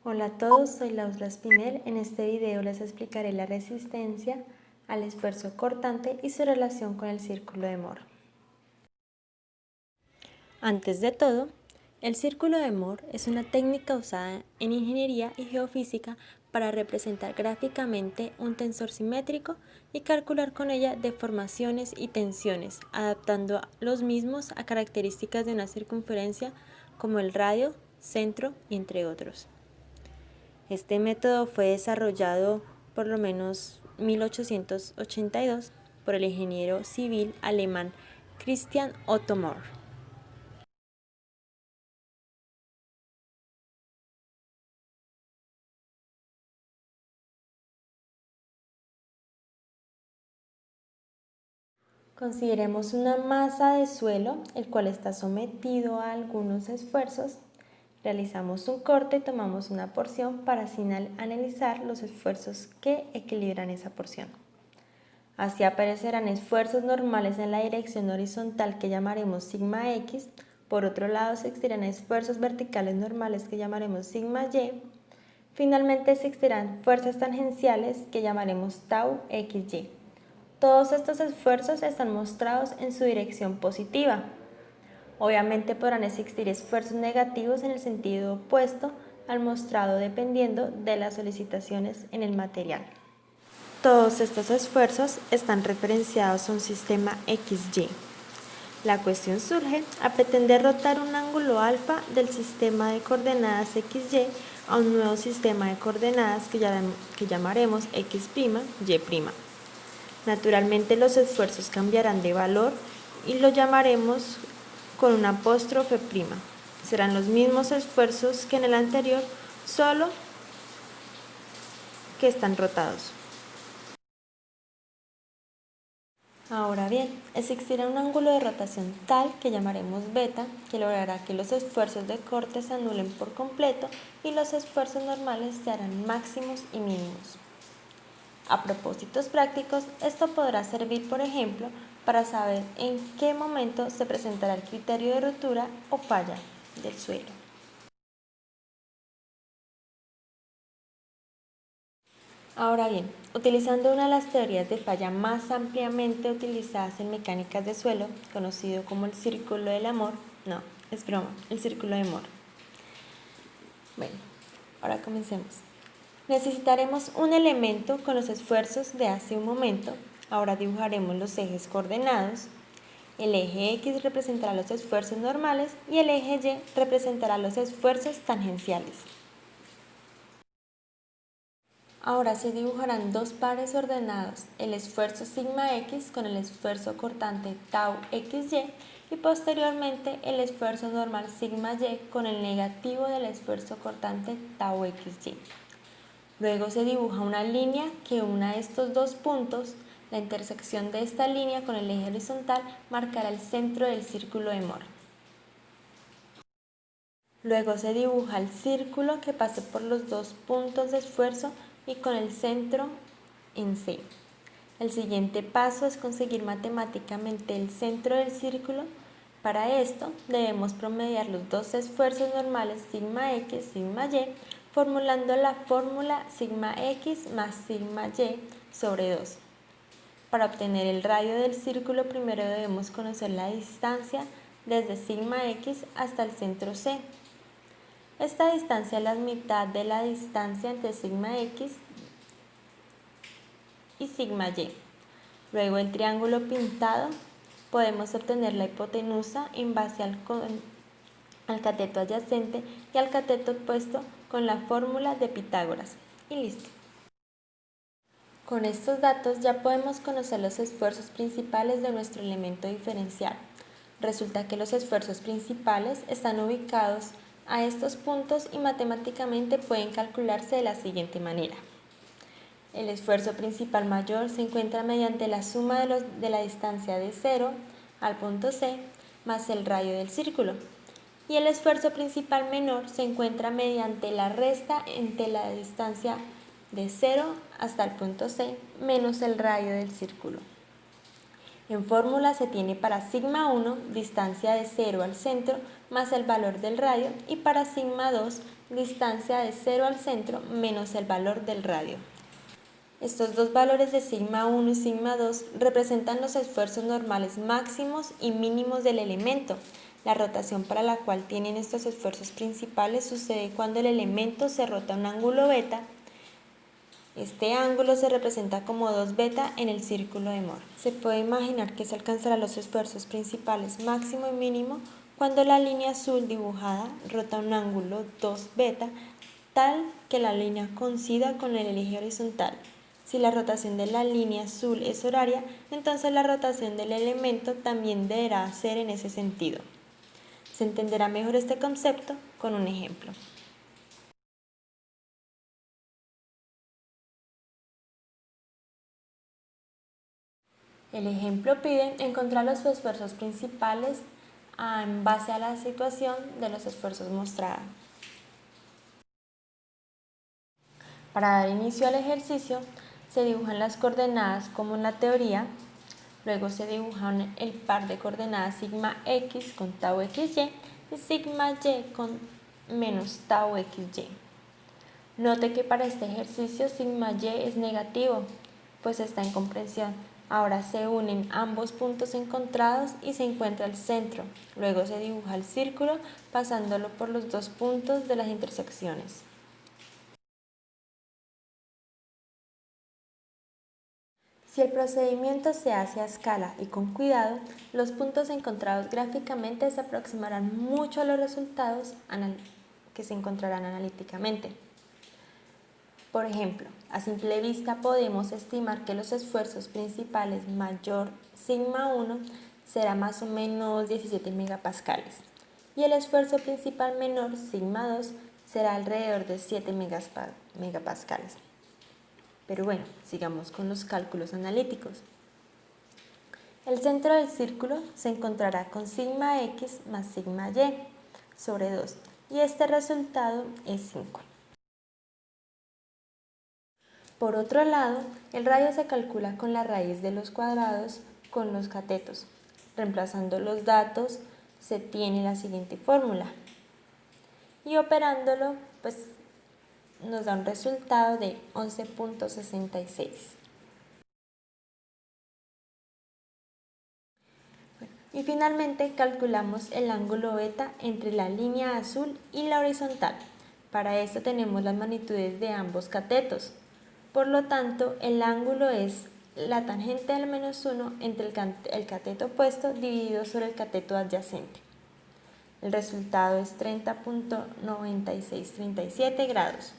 Hola a todos, soy Laura Espinel. En este video les explicaré la resistencia al esfuerzo cortante y su relación con el círculo de Mohr. Antes de todo, el círculo de Mohr es una técnica usada en ingeniería y geofísica para representar gráficamente un tensor simétrico y calcular con ella deformaciones y tensiones, adaptando los mismos a características de una circunferencia como el radio, centro y entre otros. Este método fue desarrollado por lo menos 1882 por el ingeniero civil alemán Christian Otto Mohr. Consideremos una masa de suelo, el cual está sometido a algunos esfuerzos. Realizamos un corte y tomamos una porción para así analizar los esfuerzos que equilibran esa porción. Así aparecerán esfuerzos normales en la dirección horizontal que llamaremos sigma x. Por otro lado, existirán esfuerzos verticales normales que llamaremos sigma y. Finalmente existirán fuerzas tangenciales que llamaremos tau xy. Todos estos esfuerzos están mostrados en su dirección positiva. Obviamente podrán existir esfuerzos negativos en el sentido opuesto al mostrado dependiendo de las solicitaciones en el material. Todos estos esfuerzos están referenciados a un sistema XY. La cuestión surge a pretender rotar un ángulo alfa del sistema de coordenadas XY a un nuevo sistema de coordenadas que llamaremos X', Y'. Naturalmente los esfuerzos cambiarán de valor y lo llamaremos con un apóstrofe prima. Serán los mismos esfuerzos que en el anterior, solo que están rotados. Ahora bien, existirá un ángulo de rotación tal que llamaremos beta, que logrará que los esfuerzos de corte se anulen por completo y los esfuerzos normales se harán máximos y mínimos. A propósitos prácticos, esto podrá servir, por ejemplo, para saber en qué momento se presentará el criterio de rotura o falla del suelo. Ahora bien, utilizando una de las teorías de falla más ampliamente utilizadas en mecánicas de suelo, conocido como el círculo del amor, no, es broma, el círculo de Mohr. Bueno, ahora comencemos. Necesitaremos un elemento con los esfuerzos de hace un momento. Ahora dibujaremos los ejes coordenados. El eje X representará los esfuerzos normales y el eje Y representará los esfuerzos tangenciales. Ahora se dibujarán dos pares ordenados, el esfuerzo sigma X con el esfuerzo cortante tau XY y posteriormente el esfuerzo normal sigma Y con el negativo del esfuerzo cortante tau XY. Luego se dibuja una línea que una estos dos puntos. La intersección de esta línea con el eje horizontal marcará el centro del círculo de Mohr. Luego se dibuja el círculo que pase por los dos puntos de esfuerzo y con el centro en C. El siguiente paso es conseguir matemáticamente el centro del círculo. Para esto debemos promediar los dos esfuerzos normales sigma x, sigma y, formulando la fórmula sigma x más sigma y sobre 2. Para obtener el radio del círculo primero debemos conocer la distancia desde sigma x hasta el centro C. Esta distancia es la mitad de la distancia entre sigma x y sigma y. Luego el triángulo pintado, podemos obtener la hipotenusa en base al cateto adyacente y al cateto opuesto con la fórmula de Pitágoras. Y listo. Con estos datos ya podemos conocer los esfuerzos principales de nuestro elemento diferencial. Resulta que los esfuerzos principales están ubicados a estos puntos y matemáticamente pueden calcularse de la siguiente manera. El esfuerzo principal mayor se encuentra mediante la suma de la distancia de 0 al punto C más el radio del círculo. Y el esfuerzo principal menor se encuentra mediante la resta entre la distancia de 0 hasta el punto C menos el radio del círculo. En fórmula se tiene para sigma 1 distancia de 0 al centro más el valor del radio y para sigma 2 distancia de 0 al centro menos el valor del radio. Estos dos valores de sigma 1 y sigma 2 representan los esfuerzos normales máximos y mínimos del elemento. La rotación para la cual tienen estos esfuerzos principales sucede cuando el elemento se rota a un ángulo beta. Este ángulo se representa como 2 beta en el círculo de Moore. Se puede imaginar que se alcanzará los esfuerzos principales máximo y mínimo cuando la línea azul dibujada rota un ángulo 2 beta tal que la línea coincida con el eje horizontal. Si la rotación de la línea azul es horaria, entonces la rotación del elemento también deberá ser en ese sentido. Se entenderá mejor este concepto con un ejemplo. El ejemplo pide encontrar los esfuerzos principales en base a la situación de los esfuerzos mostrada. Para dar inicio al ejercicio, se dibujan las coordenadas como en la teoría, luego se dibujan el par de coordenadas sigma x con tau xy y sigma y con menos tau xy. Note que para este ejercicio sigma y es negativo, pues está en comprensión. Ahora se unen ambos puntos encontrados y se encuentra el centro. Luego se dibuja el círculo pasándolo por los dos puntos de las intersecciones. Si el procedimiento se hace a escala y con cuidado, los puntos encontrados gráficamente se aproximarán mucho a los resultados que se encontrarán analíticamente. Por ejemplo, a simple vista podemos estimar que los esfuerzos principales mayor sigma 1 será más o menos 17 megapascales y el esfuerzo principal menor sigma 2 será alrededor de 7 megapascales. Pero bueno, sigamos con los cálculos analíticos. El centro del círculo se encontrará con sigma x más sigma y sobre 2 y este resultado es 5. Por otro lado, el radio se calcula con la raíz de los cuadrados con los catetos. Reemplazando los datos se tiene la siguiente fórmula y operándolo pues nos da un resultado de 11.66. Y finalmente calculamos el ángulo beta entre la línea azul y la horizontal. Para esto tenemos las magnitudes de ambos catetos. Por lo tanto, el ángulo es la tangente del menos 1 entre el cateto opuesto dividido sobre el cateto adyacente. El resultado es 30.9637 grados.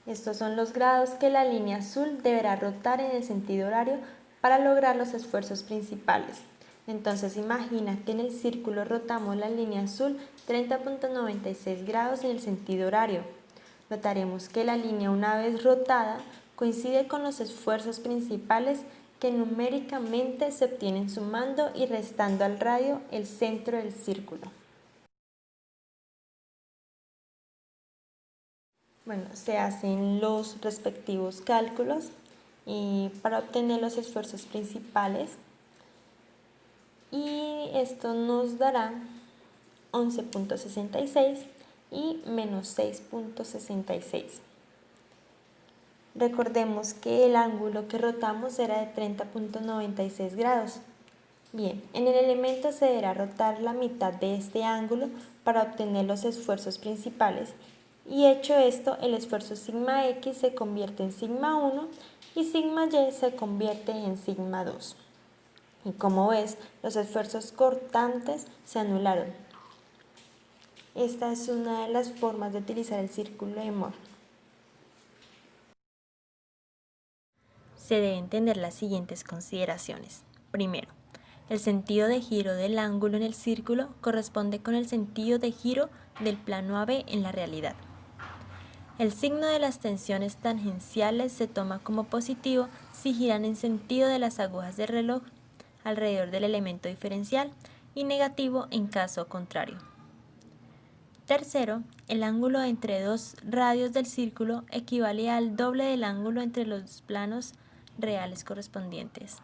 Estos son los grados que la línea azul deberá rotar en el sentido horario para lograr los esfuerzos principales. Entonces imagina que en el círculo rotamos la línea azul 30.96 grados en el sentido horario. Notaremos que la línea una vez rotada coincide con los esfuerzos principales que numéricamente se obtienen sumando y restando al radio el centro del círculo. Bueno, se hacen los respectivos cálculos para obtener los esfuerzos principales y esto nos dará 11.66 y menos 6.66. Recordemos que el ángulo que rotamos era de 30.96 grados. Bien, en el elemento se deberá rotar la mitad de este ángulo para obtener los esfuerzos principales y hecho esto, el esfuerzo sigma x se convierte en sigma 1 y sigma y se convierte en sigma 2. Y como ves, los esfuerzos cortantes se anularon. Esta es una de las formas de utilizar el círculo de Moore. Se deben tener las siguientes consideraciones. Primero, el sentido de giro del ángulo en el círculo corresponde con el sentido de giro del plano AB en la realidad. El signo de las tensiones tangenciales se toma como positivo si giran en sentido de las agujas del reloj alrededor del elemento diferencial y negativo en caso contrario. Tercero, el ángulo entre dos radios del círculo equivale al doble del ángulo entre los planos reales correspondientes.